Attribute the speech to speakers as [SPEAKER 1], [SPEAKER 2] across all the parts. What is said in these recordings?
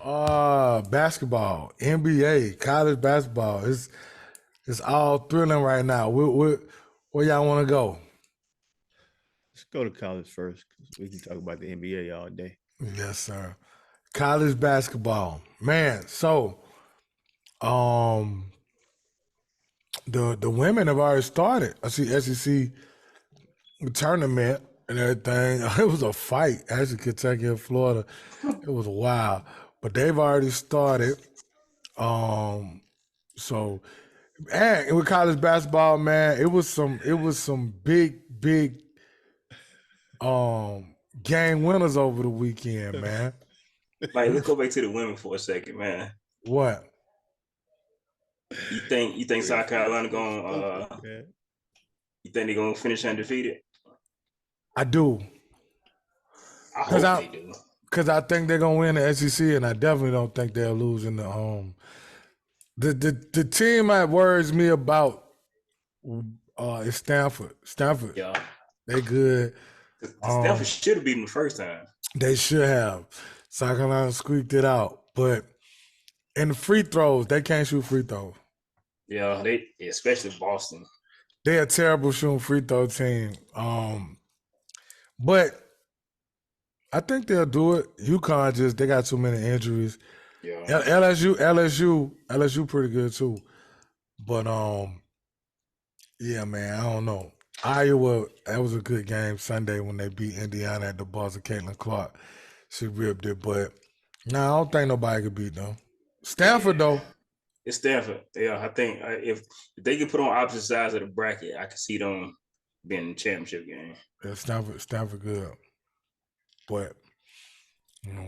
[SPEAKER 1] Basketball, NBA, college basketball. It's all thrilling right now. Where y'all want to go?
[SPEAKER 2] Let's go to college first because we can talk about the NBA all day.
[SPEAKER 1] Yes, sir. College basketball, man. So, um, the women have already started. I see SEC tournament and everything. It was a fight, actually, Kentucky and Florida. It was wild, but they've already started. Um, so and with college basketball, man, it was some big game winners over the weekend, man.
[SPEAKER 3] Like,
[SPEAKER 1] It
[SPEAKER 3] let's
[SPEAKER 1] was
[SPEAKER 3] go back to the women for a second, man.
[SPEAKER 1] what
[SPEAKER 3] You think
[SPEAKER 2] Real
[SPEAKER 3] South
[SPEAKER 2] fast,
[SPEAKER 3] Carolina
[SPEAKER 2] so
[SPEAKER 3] going
[SPEAKER 2] stupid, man.
[SPEAKER 3] you think they're gonna finish undefeated?
[SPEAKER 1] I do,
[SPEAKER 3] I
[SPEAKER 1] cause
[SPEAKER 3] hope
[SPEAKER 1] I
[SPEAKER 3] they do.
[SPEAKER 1] cause I think they're gonna win the SEC, and I definitely don't think they'll lose in the team that worries me about is Stanford. Stanford,
[SPEAKER 3] Yeah.
[SPEAKER 1] they good.
[SPEAKER 3] Because Stanford
[SPEAKER 1] Um,
[SPEAKER 3] should have beaten them the first time.
[SPEAKER 1] they should have. South Carolina squeaked it out, but in the free throws, they can't shoot free throws.
[SPEAKER 3] Yeah, they especially Boston.
[SPEAKER 1] They're a terrible shooting free throw team. But I think they'll do it. UConn just they got too many injuries.
[SPEAKER 3] Yeah.
[SPEAKER 1] LSU pretty good too. But yeah, man, I don't know. Iowa, that was a good game Sunday when they beat Indiana at the buzzer. Caitlin Clark, she ripped it. But no, I don't think nobody could beat them. Stanford
[SPEAKER 3] Yeah.
[SPEAKER 1] though,
[SPEAKER 3] It's Stanford. Yeah, I think if they get put on opposite sides of the bracket, I can see them being in the championship game.
[SPEAKER 1] yeah, Stanford good. But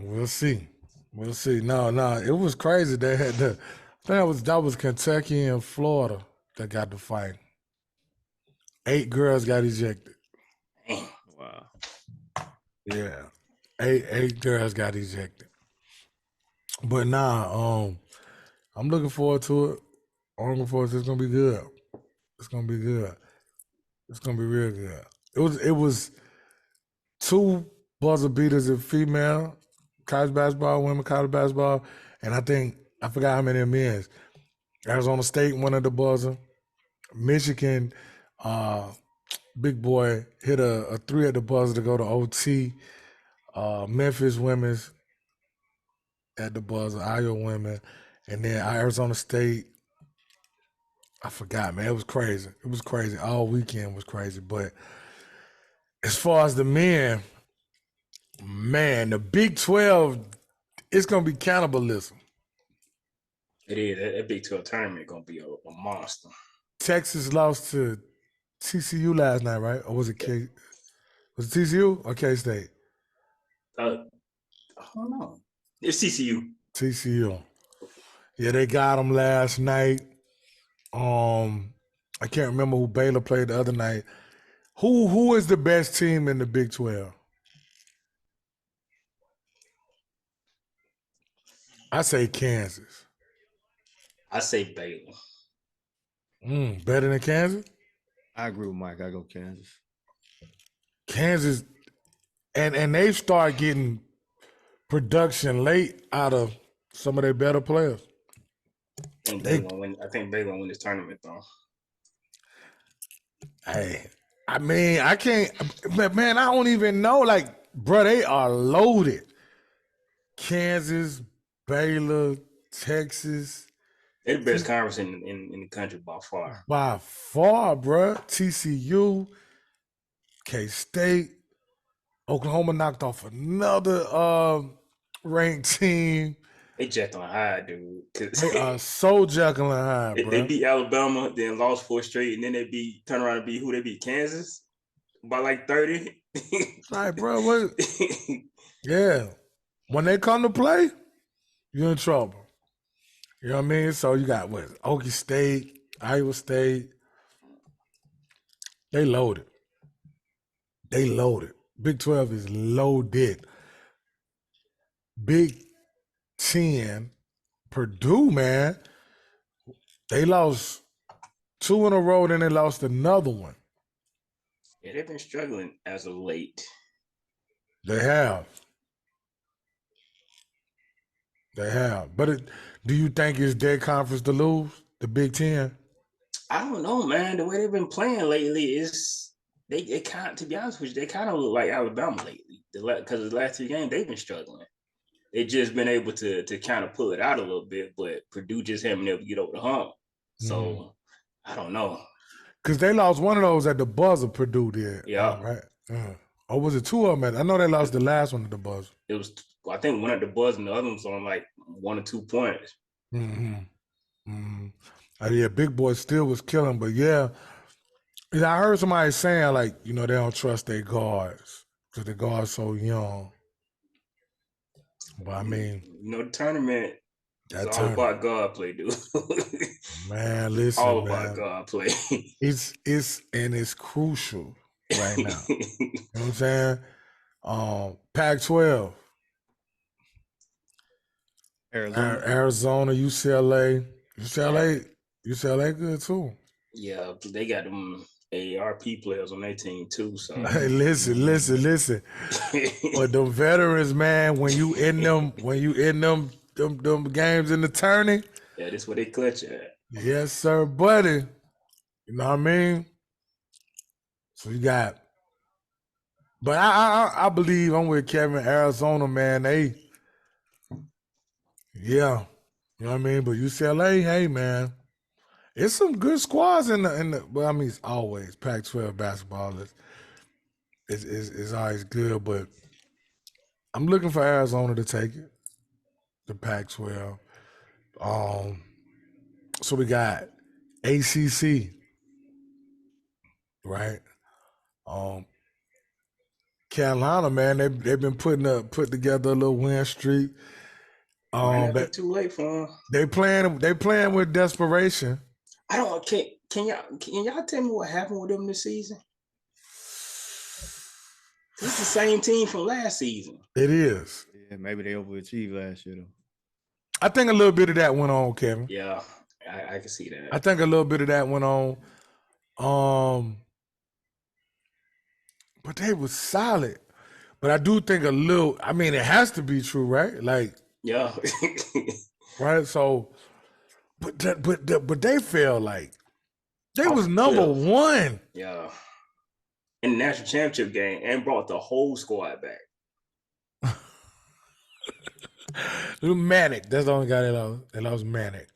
[SPEAKER 1] we'll see. We'll see. No, it was crazy. They had the. I think that was Kentucky and Florida that got the fight. 8 girls got ejected.
[SPEAKER 3] Damn.
[SPEAKER 2] Wow.
[SPEAKER 1] Yeah, eight girls got ejected. But nah, I'm looking forward to it. I'm looking forward to it. It's gonna be good. It's gonna be good. It's gonna be real good. It was two buzzer beaters in female college basketball, women college basketball, and I forgot how many of them is. Arizona State one of the buzzer. Michigan, uh, big boy hit a three at the buzzer to go to OT. Memphis women's at the buzzer, Iowa women, and then Arizona State. I forgot, man. It was crazy. It was crazy. All weekend was crazy. But as far as the men, man, the Big 12, it's gonna be cannibalism.
[SPEAKER 3] It is. That Big 12 tournament gonna be a monster.
[SPEAKER 1] Texas lost to TCU last night, right? Or was it K? Was it TCU or K State?
[SPEAKER 3] I don't know. It's TCU.
[SPEAKER 1] TCU. Yeah, they got them last night. I can't remember who Baylor played the other night. Who is the best team in the Big 12? I say Kansas.
[SPEAKER 3] I say Baylor.
[SPEAKER 1] Better than Kansas?
[SPEAKER 2] I agree with Mike. I go Kansas.
[SPEAKER 1] Kansas and they start getting production late out of some of their better players. They
[SPEAKER 3] I think Baylor gonna win this tournament though.
[SPEAKER 1] hey, I mean, I can't man, I don't even know. Like, bro, they are loaded. Kansas, Baylor, Texas,
[SPEAKER 3] They're the best conference in the country by far.
[SPEAKER 1] by far, bro. TCU, K State, Oklahoma knocked off another ranked team.
[SPEAKER 3] They jacked on high, dude.
[SPEAKER 1] They are so Jekyll and Hyde,
[SPEAKER 3] They
[SPEAKER 1] bro.
[SPEAKER 3] beat Alabama, then lost 4 straight, and then turn around and beat who? They beat Kansas by like 30.
[SPEAKER 1] Right, bro. What? Yeah. When they come to play, you're in trouble. You know what I mean? So you got what? Okie State, Iowa State. They loaded. They loaded. Big 12 is loaded. Big 10, Purdue, man. They lost 2 in a row, then they lost another one.
[SPEAKER 3] Yeah, they've been struggling as of late.
[SPEAKER 1] They have. They have. But do you think it's their conference to lose? The Big Ten?
[SPEAKER 3] I don't know, man. The way they've been playing lately is they kind. To be honest with you, they kind of look like Alabama lately. Because the last 3 games they've been struggling. They just been able to kind of pull it out a little bit, but Purdue just haven't been able to get over the hump. So I don't know.
[SPEAKER 1] Because they lost one of those at the buzzer, Purdue did.
[SPEAKER 3] Yeah.
[SPEAKER 1] Right? Or was it 2 of them? I know they lost the last one at the buzzer.
[SPEAKER 3] It was, I think, one at the buzzer and the other one's on like 1 or 2 points.
[SPEAKER 1] Yeah, Big Boy still was killing, but yeah. I heard somebody saying, like, they don't trust their guards because the guards so young. But I mean,
[SPEAKER 3] the tournament is all about guard play, dude.
[SPEAKER 1] Man, listen,
[SPEAKER 3] all about guard play.
[SPEAKER 1] It's crucial right now. You know what I'm saying? Pac-12. Arizona, UCLA. UCLA good too.
[SPEAKER 3] Yeah, they got them ARP players on their team too. So
[SPEAKER 1] hey, listen. But the veterans, man, when you in them games in the tourney.
[SPEAKER 3] Yeah, that's where they clutch at.
[SPEAKER 1] Yes, sir, buddy. You know what I mean? So you got, but I believe I'm with Kevin. Arizona, man, you know what I mean. But UCLA, hey, man, it's some good squads in the. Well, I mean, it's always Pac-12 basketball is always good, but I'm looking for Arizona to take it, the Pac-12. So we got ACC, right? Carolina, man, they've been putting together a little win streak.
[SPEAKER 3] But too late for them.
[SPEAKER 1] They playing with desperation.
[SPEAKER 3] I don't. Can y'all tell me what happened with them this season? It's the same team from last season.
[SPEAKER 1] It is.
[SPEAKER 2] Yeah, maybe they overachieved last year though.
[SPEAKER 1] I think a little bit of that went on, Kevin.
[SPEAKER 3] Yeah, I can see that.
[SPEAKER 1] I think a little bit of that went on. But they was solid. But I do think a little. I mean, it has to be true, right? Like,
[SPEAKER 3] yeah,
[SPEAKER 1] right. So, but they felt like they was number one.
[SPEAKER 3] Yeah, in the national championship game, and brought the whole squad back.
[SPEAKER 1] Manic. That's the only guy that lost Manic.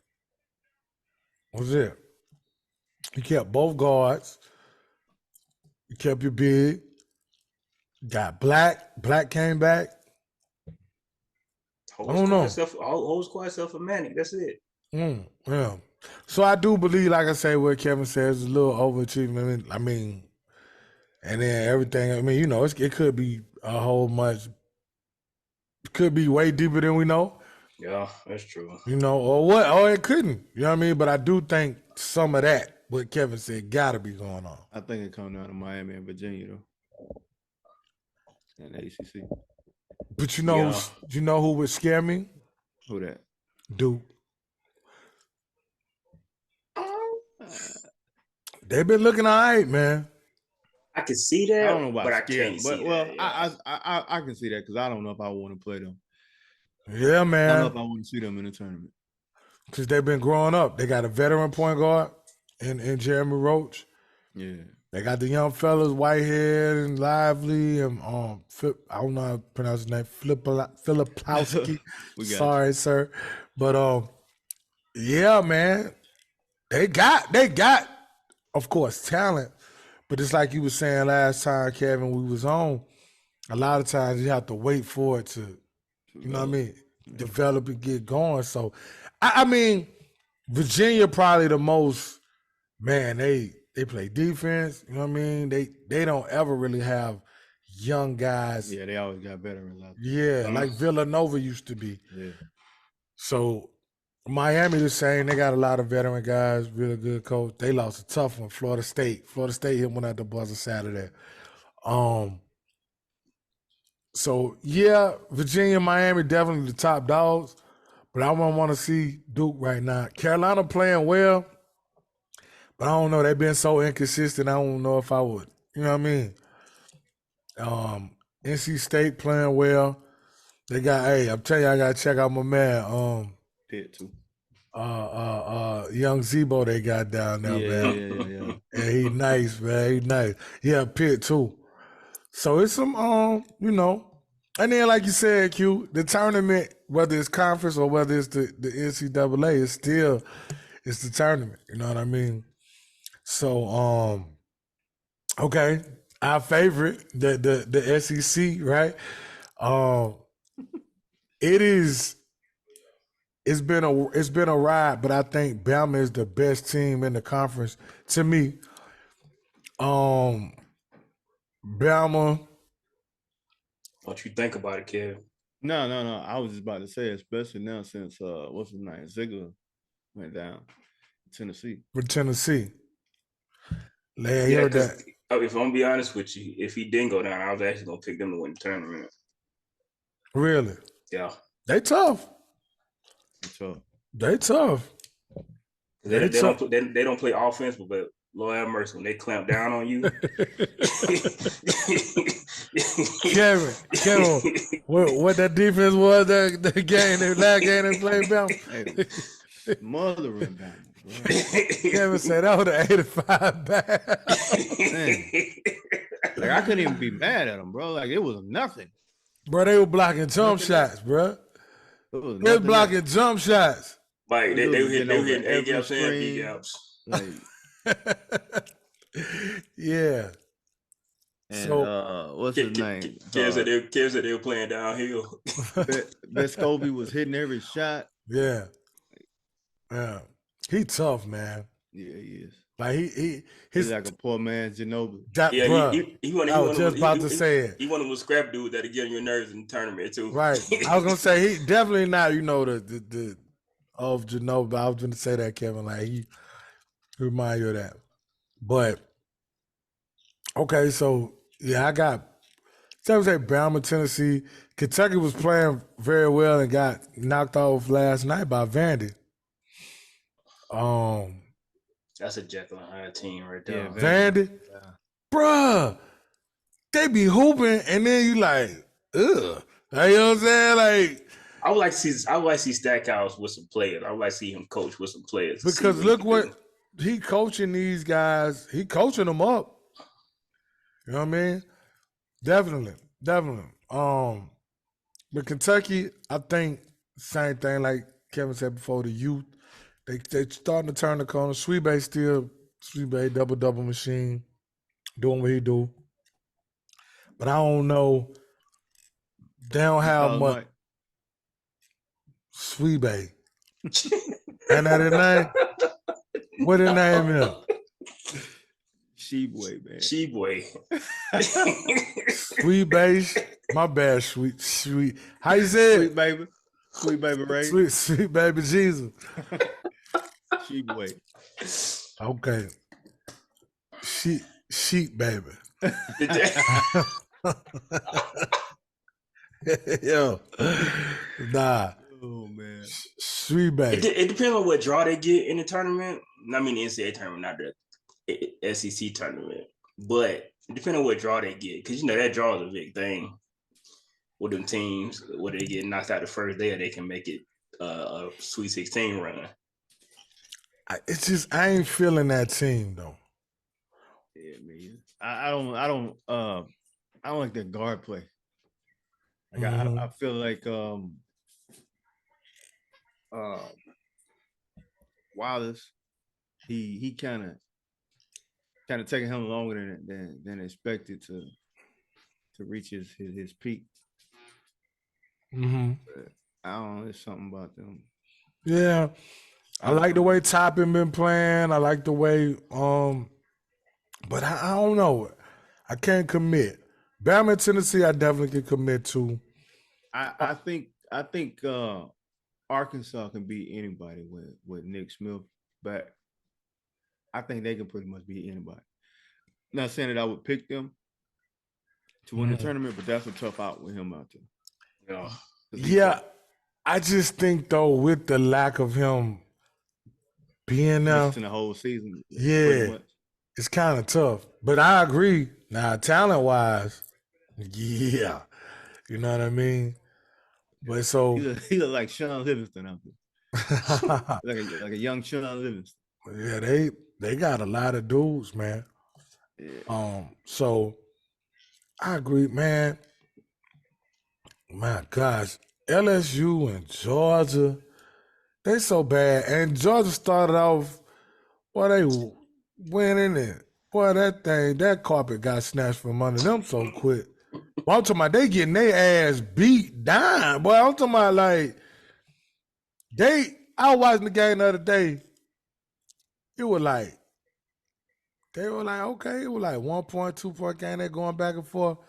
[SPEAKER 1] What was it? He kept both guards. You kept your big. Got Black. Black came back. I don't know.
[SPEAKER 3] Whole squad except for Manic. That's it.
[SPEAKER 1] Yeah. So I do believe, like I say, what Kevin says, a little overachievement. I mean, and then everything. I mean, it could be a whole much. It could be way deeper than we know.
[SPEAKER 3] Yeah, that's true.
[SPEAKER 1] Or what? Or it couldn't. You know what I mean? But I do think some of that, what Kevin said, got to be going on.
[SPEAKER 2] I think it comes down to Miami and Virginia, though. And the ACC.
[SPEAKER 1] But you know who would scare me?
[SPEAKER 2] Who that?
[SPEAKER 1] Duke. They've been looking all right, man.
[SPEAKER 3] I can see that. I
[SPEAKER 2] don't know about
[SPEAKER 3] but
[SPEAKER 2] scared,
[SPEAKER 3] I can't see
[SPEAKER 2] well,
[SPEAKER 3] that. Yeah.
[SPEAKER 2] I can see that because I don't know if I want to play them.
[SPEAKER 1] Yeah, man.
[SPEAKER 2] I don't know if I want to see them in the tournament.
[SPEAKER 1] Because they've been growing up. They got a veteran point guard in Jeremy Roach.
[SPEAKER 2] Yeah.
[SPEAKER 1] They got the young fellas, Whitehead and Lively, and I don't know how to pronounce his name, Filipowski. Sorry, sir. But yeah, man. They got, of course, talent. But it's like you were saying last time, Kevin, we was on. A lot of times you have to wait for it to, you know what I mean, develop and get going. So, I mean, Virginia probably the most, man, they play defense, you know what I mean? They don't ever really have young guys.
[SPEAKER 2] Yeah, they always got veterans out
[SPEAKER 1] there. Yeah, like Villanova used to be.
[SPEAKER 2] Yeah.
[SPEAKER 1] So, Miami the same. They got a lot of veteran guys, really good coach. They lost a tough one, Florida State. Florida State hit one at the buzzer Saturday. So, yeah, Virginia, Miami, definitely the top dogs. But I don't want to see Duke right now. Carolina playing well, but I don't know. They've been so inconsistent. I don't know if I would. You know what I mean? NC State playing well. They got. Hey, I'm telling you, I gotta check out my man.
[SPEAKER 2] Pitt too.
[SPEAKER 1] Young Zebo they got down there, man.
[SPEAKER 2] Yeah.
[SPEAKER 1] And he nice, man. He nice. Yeah, Pitt too. So it's some, and then like you said, Q, the tournament, whether it's conference or whether it's the NCAA, it's the tournament. You know what I mean? So, okay, our favorite, the SEC, right? Um, it is. It's been a ride, but I think Bama is the best team in the conference to me. Bama.
[SPEAKER 3] What you think about it, Kev?
[SPEAKER 2] No. I was just about to say, especially now since what's his name, Ziegler went down Tennessee.
[SPEAKER 1] For Tennessee. Man,
[SPEAKER 3] Yeah,
[SPEAKER 1] heard
[SPEAKER 3] because
[SPEAKER 1] that.
[SPEAKER 3] if I'm gonna be honest with you, if he didn't go down, I was actually gonna pick them to win the tournament.
[SPEAKER 1] Really?
[SPEAKER 3] Yeah.
[SPEAKER 1] They tough.
[SPEAKER 2] So
[SPEAKER 1] They tough.
[SPEAKER 3] They don't play offense, but Lord have mercy, when they clamp down on you.
[SPEAKER 1] Kevin, what that defense was that last game they played Bama?
[SPEAKER 2] Mothering Bama.
[SPEAKER 1] Kevin said that was an 85 bad.
[SPEAKER 2] Like I couldn't even be mad at them, bro. Like it was nothing.
[SPEAKER 1] Bro, they were blocking jump shots, bro. They were blocking jump shots.
[SPEAKER 3] Like they were hitting A gaps and B gaps.
[SPEAKER 2] Like
[SPEAKER 1] yeah.
[SPEAKER 2] And so what's his name?
[SPEAKER 3] Kev said they were playing downhill.
[SPEAKER 2] Vescovi was hitting every shot.
[SPEAKER 1] Yeah. Yeah. He tough, man.
[SPEAKER 2] Yeah, he is.
[SPEAKER 1] Like
[SPEAKER 2] he's like a poor man's Ginobili.
[SPEAKER 1] I was just about to say it.
[SPEAKER 3] He one of those scrap dudes that'll get on your nerves in the tournament too.
[SPEAKER 1] Right. I was gonna say he definitely not, the of Ginobili. I was gonna say that, Kevin. Like he remind you of that. But okay, so yeah, I got Bama, Tennessee. Kentucky was playing very well and got knocked off last night by Vandy.
[SPEAKER 3] That's a Jekyll and Hyde team right there.
[SPEAKER 1] Yeah, Vandy? Yeah. Bruh, they be hooping and then you like, ugh. You know what I'm saying? Like
[SPEAKER 3] I would like to see Stackhouse with some players. I would like to see him coach with some players.
[SPEAKER 1] Because look what he coaching these guys. He coaching them up. You know what I mean? Definitely. But Kentucky, I think same thing like Kevin said before, the youth. They starting to turn the corner. Sweet Bay, double machine, doing what he do. But I don't know. They don't have much. Sweet Bay. And that his name? What his name is?
[SPEAKER 2] Sheboy, man.
[SPEAKER 3] Sheboy.
[SPEAKER 1] Sweet Bay. My bad, sweet. How you say it?
[SPEAKER 2] Sweet baby Ray.
[SPEAKER 1] Sweet baby Jesus.
[SPEAKER 2] Sheboy.
[SPEAKER 1] Okay. Sheep baby. Yo. Nah.
[SPEAKER 2] Oh man.
[SPEAKER 1] Sweet baby.
[SPEAKER 3] It depends on what draw they get in the tournament. I mean the NCAA tournament, not the SEC tournament. But it depends on what draw they get. Because that draw is a big thing with them teams. Whether they get knocked out the first day or they can make it a Sweet 16 run.
[SPEAKER 1] I ain't feeling that team though.
[SPEAKER 2] Yeah, man. I don't like that guard play. Like I feel like Wallace, he kind of taking him longer than expected to reach his peak.
[SPEAKER 1] Mm-hmm.
[SPEAKER 2] But I don't know. There's something about them.
[SPEAKER 1] Yeah. I like the way Toppin been playing. I like the way, but I don't know. I can't commit. Bama and Tennessee, I definitely can commit to.
[SPEAKER 2] I think Arkansas can beat anybody with Nick Smith, but I think they can pretty much beat anybody. Not saying that I would pick them to win the tournament, but that's a tough out with him out there.
[SPEAKER 1] Yeah, I just think though with the lack of him being there
[SPEAKER 2] in the whole season,
[SPEAKER 1] yeah, it's kind of tough. But I agree. Now, talent wise, yeah, you know what I mean. But so
[SPEAKER 2] He look like Sean Livingston out there, like a young Sean Livingston.
[SPEAKER 1] yeah, they got a lot of dudes, man.
[SPEAKER 2] Yeah.
[SPEAKER 1] So I agree, man. My gosh, LSU and Georgia, they so bad. And Georgia started off, boy, they winning it. Boy, that carpet got snatched from under them so quick. But I'm talking about they getting their ass beat down. Boy, I'm talking about like I was watching the game the other day. It was like, they were like, okay, it was like 1 point, 2 point game. They going back and forth.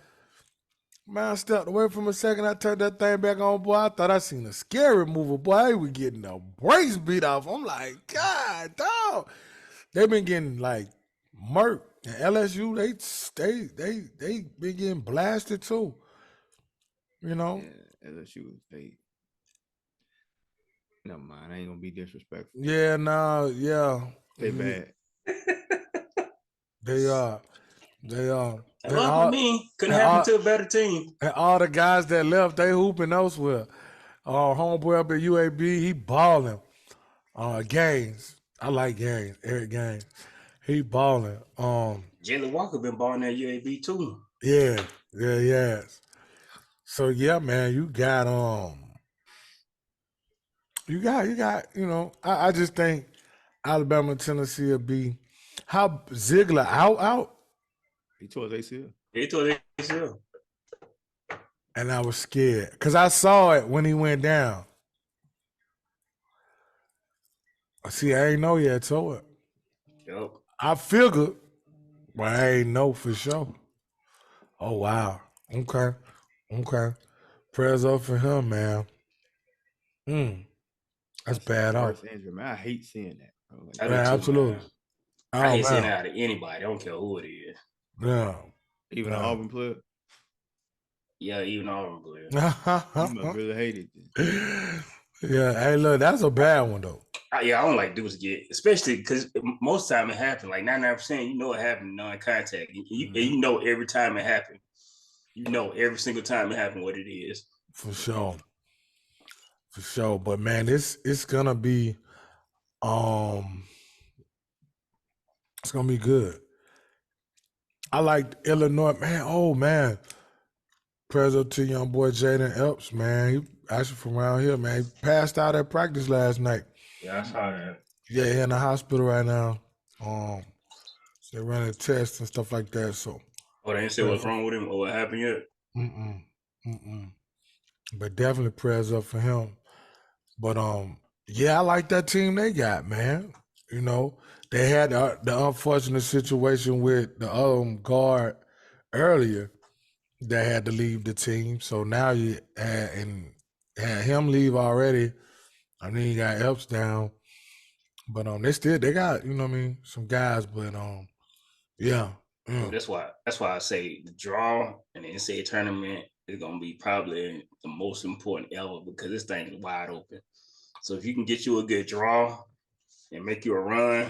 [SPEAKER 1] Man, I stepped away from a second. I turned that thing back on, boy. I thought I seen a scary mover. Boy, they were getting the brakes beat off. I'm like, God, dog. They been getting like murked. And LSU, they been getting blasted too. You know?
[SPEAKER 2] Yeah, LSU, never mind. I ain't gonna be disrespectful.
[SPEAKER 1] Yeah, nah, yeah.
[SPEAKER 2] They bad.
[SPEAKER 1] They are. They are.
[SPEAKER 3] Well, I mean, couldn't happen to a better team.
[SPEAKER 1] And all the guys that left, they hooping elsewhere. Homeboy up at UAB, he balling. Gaines. I like Gaines. Eric Gaines. He balling.
[SPEAKER 3] Jalen Walker been balling at UAB too.
[SPEAKER 1] Yeah. Yes. So yeah, man, you got I just think Alabama and Tennessee will be how Ziegler out.
[SPEAKER 2] He tore his ACL.
[SPEAKER 3] He tore his ACL.
[SPEAKER 1] And I was scared because I saw it when he went down. See, I ain't know yet, so it.
[SPEAKER 3] Yep.
[SPEAKER 1] I figured, but I ain't know for sure. Oh wow. Okay. Prayers up for him, man. That's bad off.
[SPEAKER 2] Injury, man. I hate seeing that.
[SPEAKER 1] Like, man, absolutely.
[SPEAKER 3] Man. I hate seeing that out of anybody. I don't care who it is.
[SPEAKER 1] Yeah.
[SPEAKER 2] Even an Auburn player.
[SPEAKER 3] Yeah, even Auburn player.
[SPEAKER 2] You must really hate it.
[SPEAKER 1] Yeah, hey, look, that's a bad one though.
[SPEAKER 3] Yeah, I don't like dudes get, especially because most time it happens. Like 99%, you know it happened non-contact. You know every time it happened. You know every single time it happened what it is.
[SPEAKER 1] For sure. But man, it's gonna be it's gonna be good. I like Illinois, man. Oh man. Prayers up to young boy Jaden Epps, man. He actually from around here, man. He passed out at practice last night.
[SPEAKER 3] Yeah, I saw that.
[SPEAKER 1] Yeah, he in the hospital right now. They're running tests and stuff like that. So
[SPEAKER 3] they didn't say what's wrong with him or what happened yet?
[SPEAKER 1] But definitely prayers up for him. But yeah, I like that team they got, man. You know, they had the unfortunate situation with the guard earlier that had to leave the team. So now you had him leave already. I mean, you got Epps down. But they got, you know what I mean, some guys, but yeah.
[SPEAKER 3] That's why I say the draw and the NCAA tournament is gonna be probably the most important ever because this thing is wide open. So if you can get you a good draw and make you a run,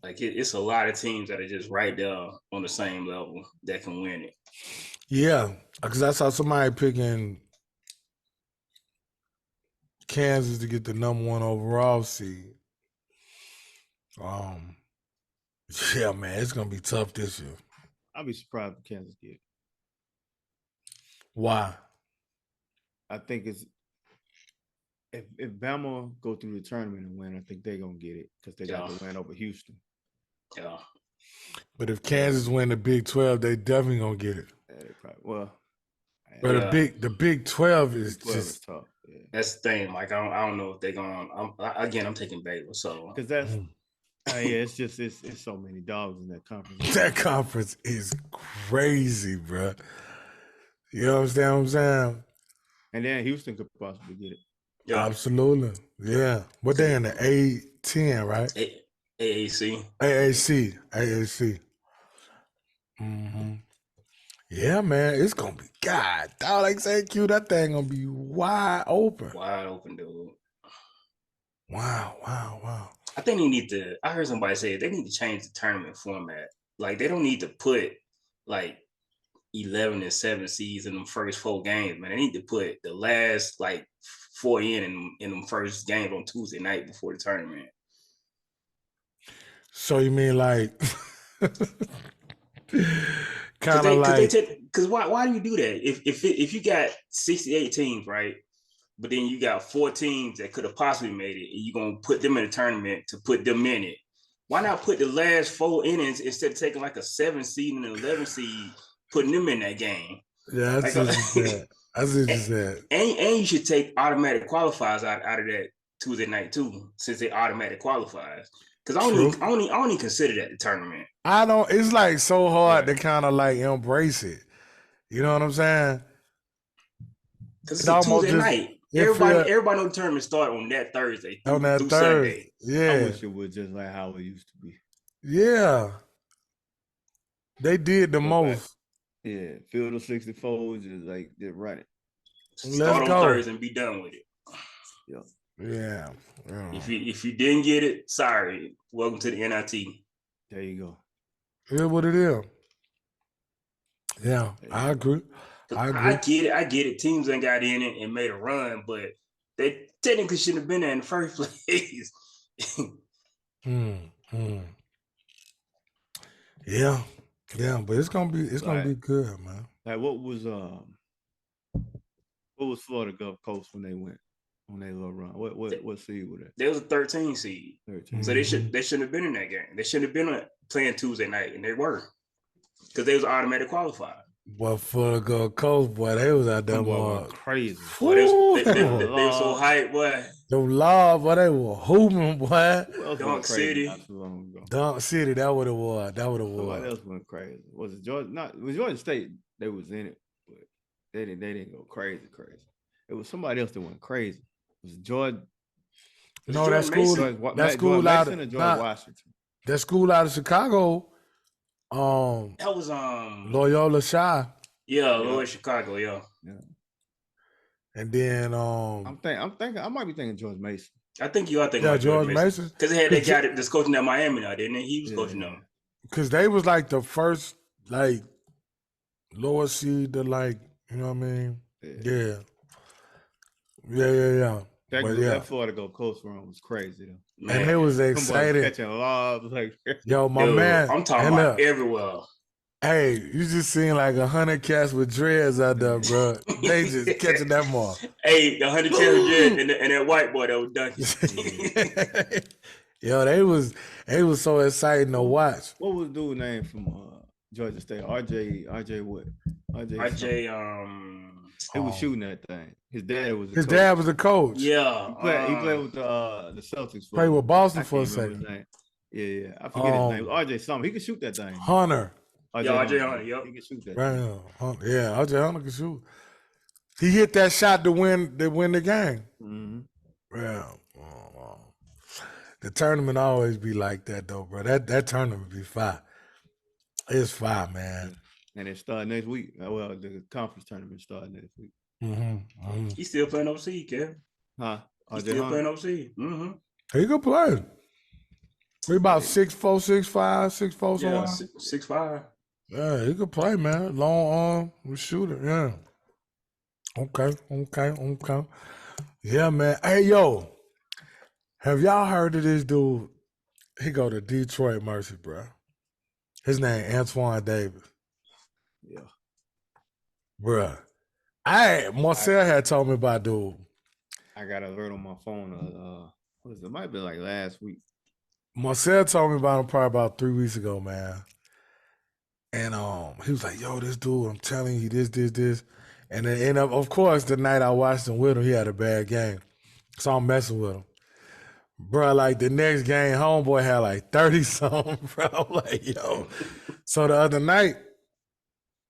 [SPEAKER 3] like it's a lot of teams that are just right there on the same level that can win it.
[SPEAKER 1] Yeah, because I saw somebody picking Kansas to get the #1 overall seed. Yeah, man, it's gonna be tough this year.
[SPEAKER 2] I'll be surprised if Kansas get it.
[SPEAKER 1] Why?
[SPEAKER 2] I think it's if Bama go through the tournament and win, I think they're gonna get it because they got the win over Houston.
[SPEAKER 3] Yeah.
[SPEAKER 1] But if Kansas win the Big 12, they definitely gonna get it.
[SPEAKER 2] Yeah, they probably,
[SPEAKER 1] but the Big 12 is just
[SPEAKER 2] tough. Yeah.
[SPEAKER 3] That's the thing, Mike. I don't know if they're gonna. I'm taking Baylor, so
[SPEAKER 2] because that's. It's just it's so many dogs in that conference.
[SPEAKER 1] That conference is crazy, bro. You understand what I'm saying?
[SPEAKER 2] And then Houston could possibly get it.
[SPEAKER 1] Yeah. Absolutely. Yeah. But they in the A10, right?
[SPEAKER 3] AAC.
[SPEAKER 1] Yeah, man. It's gonna be God. Dog, like say Q, that thing gonna be wide open.
[SPEAKER 3] Wide open, dude.
[SPEAKER 1] Wow.
[SPEAKER 3] I think they need to. I heard somebody say they need to change the tournament format. Like they don't need to put like 11-7 seeds in them first 4 games, man. They need to put the last like 4 in them first games on Tuesday night before the tournament.
[SPEAKER 1] So you mean like kind of like
[SPEAKER 3] because why do you do that? If you got 68 teams, right? But then you got 4 teams that could have possibly made it, and you're gonna put them in a tournament to put them in it. Why not put the last 4 innings instead of taking like a 7 seed and an 11 seed, putting them in that game?
[SPEAKER 1] yeah, that's
[SPEAKER 3] Like,
[SPEAKER 1] what you said. That's what you said.
[SPEAKER 3] And you should take automatic qualifiers out of that Tuesday night too, since they automatic qualifiers. Because I don't even consider that the tournament.
[SPEAKER 1] I don't. It's like so hard to kind of like embrace it. You know what I'm saying?
[SPEAKER 3] Because it's a Tuesday night. Everybody know the tournament start on that Thursday through Sunday.
[SPEAKER 1] Yeah,
[SPEAKER 2] I wish it was just like how it used to be.
[SPEAKER 1] Yeah, they did the most.
[SPEAKER 2] Back. Yeah, field of 64 just like they're running.
[SPEAKER 3] Start on Thursday and be done with it.
[SPEAKER 1] Yeah.
[SPEAKER 3] If you didn't get it, sorry. Welcome to the NIT.
[SPEAKER 2] There you go.
[SPEAKER 1] Here's what it is. Yeah, I agree.
[SPEAKER 3] I get it. Teams ain't got in it and made a run, but they technically shouldn't have been there in the first place.
[SPEAKER 1] Yeah, but it's gonna be good, man.
[SPEAKER 2] Like what was Florida Gulf Coast when they went on their little run? What seed was that?
[SPEAKER 3] There was a 13 seed. 13. So they shouldn't have been in that game. They shouldn't have been playing Tuesday night, and they were, because they was automatic qualified.
[SPEAKER 1] But for the Gulf Coast, boy, they was out there more
[SPEAKER 2] crazy.
[SPEAKER 3] Boy, they were so hype, boy.
[SPEAKER 1] Them laws, boy, they were hooping, boy.
[SPEAKER 3] Dunk City.
[SPEAKER 1] Dunk City, that what it was.
[SPEAKER 2] Somebody else went crazy. Was it Georgia? Not it was Georgia State. They was in it, but they didn't go crazy. It was somebody else that went crazy. It was Georgia.
[SPEAKER 1] No, that school out of
[SPEAKER 2] Washington.
[SPEAKER 1] That school out of Chicago.
[SPEAKER 3] That was
[SPEAKER 1] Loyola Shy.
[SPEAKER 3] Yeah, Loyola Chicago, yeah.
[SPEAKER 1] And then
[SPEAKER 2] I'm thinking I might be thinking George Mason.
[SPEAKER 3] I think you are thinking about
[SPEAKER 1] George Mason.
[SPEAKER 3] Because they got it that's coaching at Miami now, didn't he? He was coaching them. Because
[SPEAKER 1] they was like the first like lower seed to like, you know what I mean? Yeah.
[SPEAKER 2] That Florida Gulf Coast run was crazy though.
[SPEAKER 1] Man. And it was excited.
[SPEAKER 2] Catching lobs like
[SPEAKER 1] man.
[SPEAKER 3] I'm talking about everywhere.
[SPEAKER 1] Hey, you just seen like 100 cats with dreads out there, bro. They just catching that more.
[SPEAKER 3] Hey, the 100 cats with dreads and that white boy that was dunking.
[SPEAKER 1] Yo, they was so exciting to watch.
[SPEAKER 2] What was the dude's name from Georgia State? RJ what? He was shooting that thing. His dad was
[SPEAKER 1] the coach.
[SPEAKER 3] Yeah.
[SPEAKER 2] He played with the Celtics.
[SPEAKER 1] Played with Boston for a second.
[SPEAKER 2] Yeah. I forget his name. RJ something. He could shoot that thing.
[SPEAKER 1] Hunter.
[SPEAKER 2] RJ Hunter. Yep. He can shoot that.
[SPEAKER 1] Right. Yeah, RJ Hunter can shoot. He hit that shot to win the game.
[SPEAKER 2] Mm-hmm.
[SPEAKER 1] Yeah. The tournament always be like that though, bro. That tournament be fire. It's fire, man.
[SPEAKER 2] And it starts next week. Well, the conference tournament starts next week.
[SPEAKER 3] He's still playing overseas, Kev.
[SPEAKER 2] Huh?
[SPEAKER 3] He's still playing overseas.
[SPEAKER 1] He can play. He about 6'4", 6'5", 6'4",
[SPEAKER 3] yeah,
[SPEAKER 1] something.
[SPEAKER 3] 6'5".
[SPEAKER 1] Yeah, he could play, man. Long arm shooter. Yeah. Okay. Yeah, man. Hey, yo. Have y'all heard of this dude? He go to Detroit Mercy, bro. His name Antoine Davis.
[SPEAKER 2] Yeah.
[SPEAKER 1] Bruh. Marcel had told me about dude.
[SPEAKER 2] I got an alert on my phone. It might be like last week.
[SPEAKER 1] Marcel told me about him probably about 3 weeks ago, man. And he was like, yo, this dude, I'm telling you, this. And then of course, the night I watched him with him, he had a bad game. So I'm messing with him. Bro, like the next game, homeboy had like 30-something, bro. I'm like, yo. So the other night,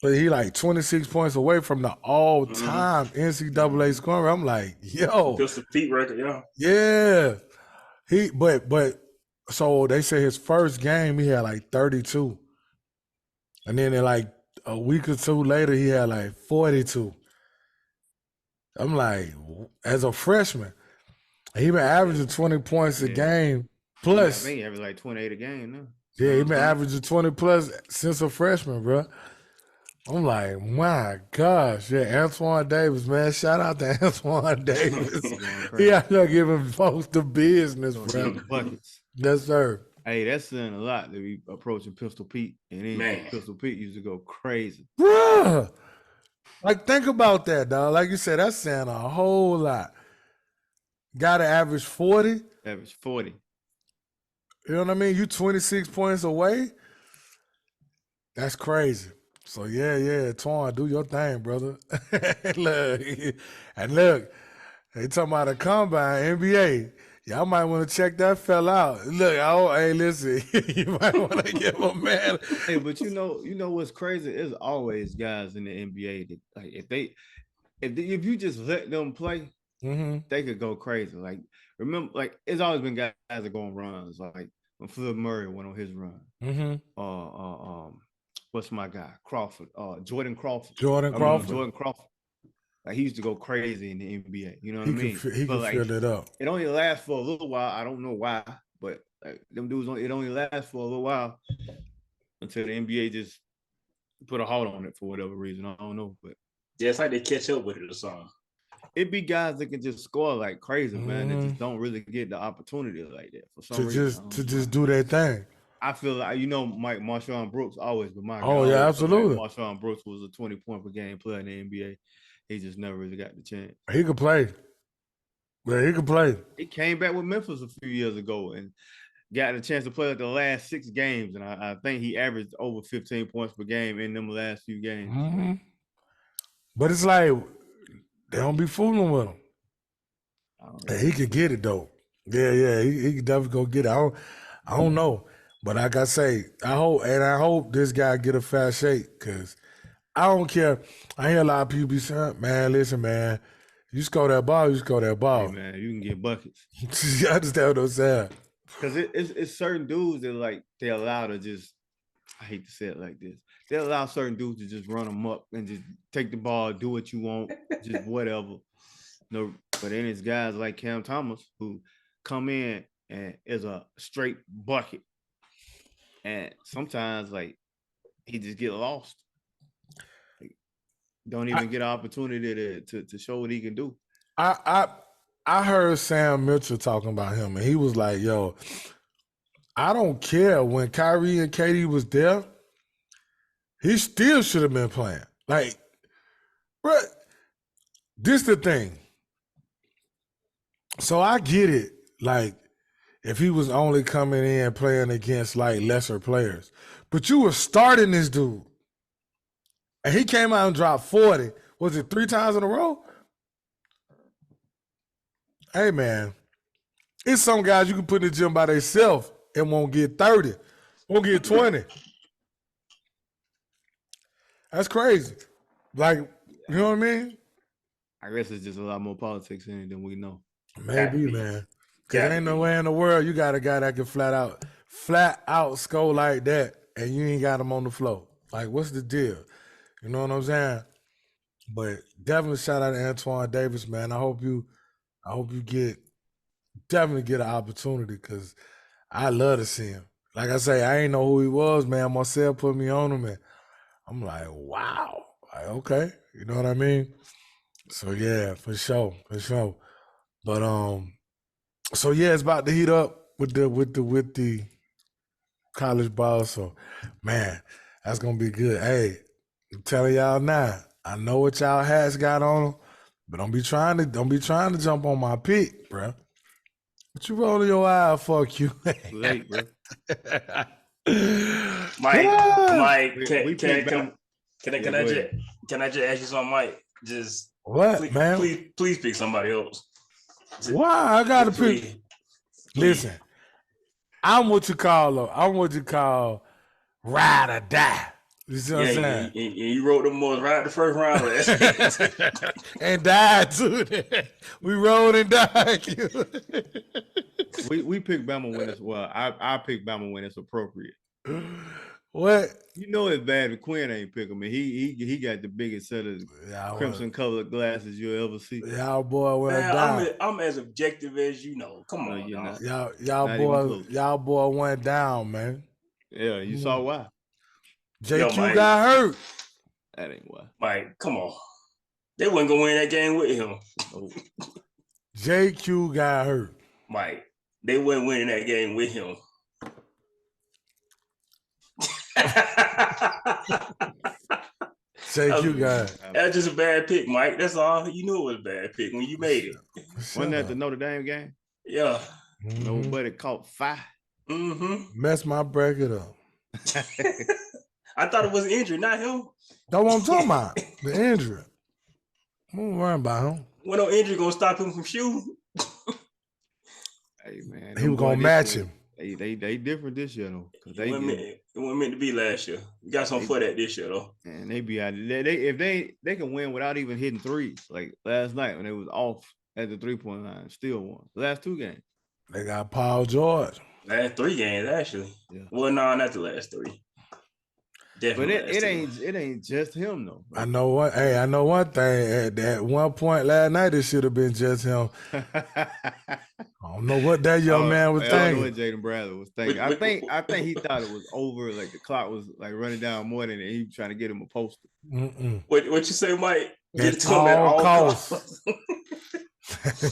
[SPEAKER 1] but he like 26 points away from the all-time NCAA scorer. I'm like, yo.
[SPEAKER 3] Just a Pete record, yeah.
[SPEAKER 1] Yeah. So they say his first game, he had like 32. And then in like a week or two later, he had like 42. I'm like, as a freshman, he been averaging 20 points a game plus.
[SPEAKER 2] I think he averaged like 28 a game now.
[SPEAKER 1] Yeah, he been averaging 20 plus since a freshman, bro. I'm like, my gosh, yeah, Antoine Davis, man. Shout out to Antoine Davis. He out there giving folks the business, bro.
[SPEAKER 2] Buckets.
[SPEAKER 1] Yes, sir.
[SPEAKER 2] Hey, that's saying a lot to be approaching Pistol Pete. And then Pistol Pete used to go crazy.
[SPEAKER 1] Bruh. Like, think about that, dog. Like you said, that's saying a whole lot. Got to average 40.
[SPEAKER 2] Average 40.
[SPEAKER 1] You know what I mean? You 26 points away. That's crazy. So, yeah, Twan, do your thing, brother. Look, they talking about a combine, NBA. Y'all might want to check that fella out. Look, hey, listen, you might want to give him man.
[SPEAKER 2] Hey, but you know what's crazy? There's always guys in the NBA that, like, if you just let them play, they could go crazy. Like, remember, like, it's always been guys that go on runs. Like when Flip Murray went on his run. What's my guy? Crawford. Jordan Crawford.
[SPEAKER 1] Jordan Crawford.
[SPEAKER 2] Like, he used to go crazy in the NBA. You know what I mean?
[SPEAKER 1] He could fill it up.
[SPEAKER 2] It only lasts for a little while. I don't know why, but like, them dudes, it only lasts for a little while until the NBA just put a halt on it for whatever reason. I don't know, but
[SPEAKER 3] yeah, it's like they catch up with it or something.
[SPEAKER 2] It be guys that can just score like crazy, man. That just don't really get the opportunity like that for some reason.
[SPEAKER 1] To just do their thing.
[SPEAKER 2] I feel like, Mike Marshawn Brooks always been my guy.
[SPEAKER 1] Oh yeah, absolutely.
[SPEAKER 2] Marshawn Brooks was a 20-point per game player in the NBA. He just never really got the chance.
[SPEAKER 1] He could play. Yeah, he could play.
[SPEAKER 2] He came back with Memphis a few years ago and got a chance to play like the last 6 games, and I think he averaged over 15 points per game in them last few games.
[SPEAKER 1] But it's like they don't be fooling with him. He could get it though. Yeah, he could definitely go get it. I don't know, but like I say, I hope this guy get a fast shake, because I don't care. I hear a lot of people be saying, man, listen, man, you score that ball, you score that ball.
[SPEAKER 2] Hey, man, you can get buckets.
[SPEAKER 1] You understand what I'm saying?
[SPEAKER 2] Because it's certain dudes that, like, they allow to just, I hate to say it like this, they allow certain dudes to just run them up and just take the ball, do what you want, just whatever. No, but then it's guys like Cam Thomas who come in and is a straight bucket. And sometimes, like, he just get lost. Like, don't even get an opportunity to show what he can do.
[SPEAKER 1] I heard Sam Mitchell talking about him, and he was like, yo, I don't care. When Kyrie and KD was there, he still should have been playing. Like, but this the thing. So I get it. Like, if he was only coming in playing against like lesser players, but you were starting this dude, and he came out and dropped 40. Was it 3 times in a row? Hey man, it's some guys you can put in the gym by themselves and won't get 30, won't get 20. That's crazy. Like, you know what I mean?
[SPEAKER 2] I guess it's just a lot more politics in it than we know.
[SPEAKER 1] Maybe, man. Because ain't no way in the world you got a guy that can flat out score like that, and you ain't got him on the floor. Like, what's the deal? You know what I'm saying? But definitely shout out to Antoine Davis, man. I hope you definitely get an opportunity, because I love to see him. Like I say, I ain't know who he was, man. Marcel put me on him, and I'm like, wow. Like, okay. You know what I mean? So yeah, for sure. But so yeah, it's about to heat up with the college ball. So man, that's gonna be good. Hey, I'm telling y'all now, I know what y'all hats got on them, but don't be trying to jump on my pick, bro. What you rolling your eye? Fuck you.
[SPEAKER 2] Late, bro.
[SPEAKER 3] Mike, can I just ask you something, Mike? Just
[SPEAKER 1] what, man?
[SPEAKER 3] Please pick somebody else.
[SPEAKER 1] Why? I gotta pick. Listen, I'm what you call ride or die. You see what I'm saying?
[SPEAKER 3] And you wrote them boys right the first round
[SPEAKER 1] and died too. We rolled and died.
[SPEAKER 2] we pick Bama when it's I pick Bama when it's appropriate.
[SPEAKER 1] What?
[SPEAKER 2] You know it's bad if Quinn ain't pick him, and he got the biggest set of crimson colored glasses you'll ever see.
[SPEAKER 1] Y'all boy went down.
[SPEAKER 3] I'm as objective as you know. Come on,
[SPEAKER 1] y'all boy went down, man.
[SPEAKER 2] Yeah, you saw why.
[SPEAKER 1] JQ got hurt.
[SPEAKER 2] That ain't why.
[SPEAKER 3] Mike, come on. They wasn't gonna win that game with him.
[SPEAKER 2] Nope.
[SPEAKER 1] JQ got hurt.
[SPEAKER 3] Mike, they wasn't winning that game with him.
[SPEAKER 1] JQ got hurt.
[SPEAKER 3] That's just a bad pick, Mike. That's all. You knew it was a bad pick when you made it.
[SPEAKER 2] Wasn't that the Notre Dame game?
[SPEAKER 3] Yeah.
[SPEAKER 2] Nobody caught 5.
[SPEAKER 1] Messed my bracket up.
[SPEAKER 3] I thought it was an injury, not him.
[SPEAKER 1] That's what I'm talking about. The injury. I'm worrying about him.
[SPEAKER 3] When no injury gonna stop him from shooting.
[SPEAKER 2] Hey man,
[SPEAKER 1] He was gonna match him.
[SPEAKER 2] They different this year though.
[SPEAKER 3] It wasn't meant to be last year. We got something for that this year though.
[SPEAKER 2] And they be out there. They can win without even hitting threes. Like last night when they was off at the 3-point line, still won. The last 2 games.
[SPEAKER 1] They got Paul George.
[SPEAKER 3] Last 3 games actually.
[SPEAKER 2] Yeah.
[SPEAKER 3] Well, no, not the last 3. Definitely.
[SPEAKER 2] But it ain't just him though.
[SPEAKER 1] I know what. Hey, I know one thing. At one point last night, it should have been just him. I don't know what that young man was
[SPEAKER 2] I don't know
[SPEAKER 1] thinking.
[SPEAKER 2] what Jaden Bradley was thinking. I think he thought it was over. Like the clock was like running down more than he was trying to get him a poster.
[SPEAKER 3] What you say, Mike?
[SPEAKER 1] Get it to him at all costs.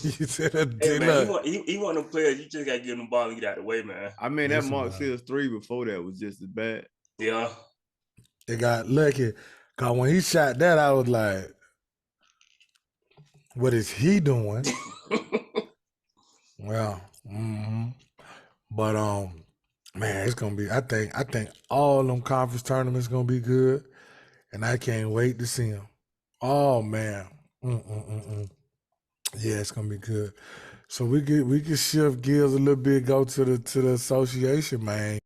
[SPEAKER 1] You said
[SPEAKER 3] hey, man, he want them players. You just gotta give them the ball and get out of the way, man.
[SPEAKER 2] I mean, that Mark Seals 3 before that was just as bad.
[SPEAKER 3] Yeah.
[SPEAKER 1] They got lucky. Cause when he shot that, I was like, what is he doing? Well, but man, it's gonna be. I think all them conference tournaments gonna be good, and I can't wait to see them. Oh man, yeah, it's gonna be good. So we can shift gears a little bit, go to the association, man.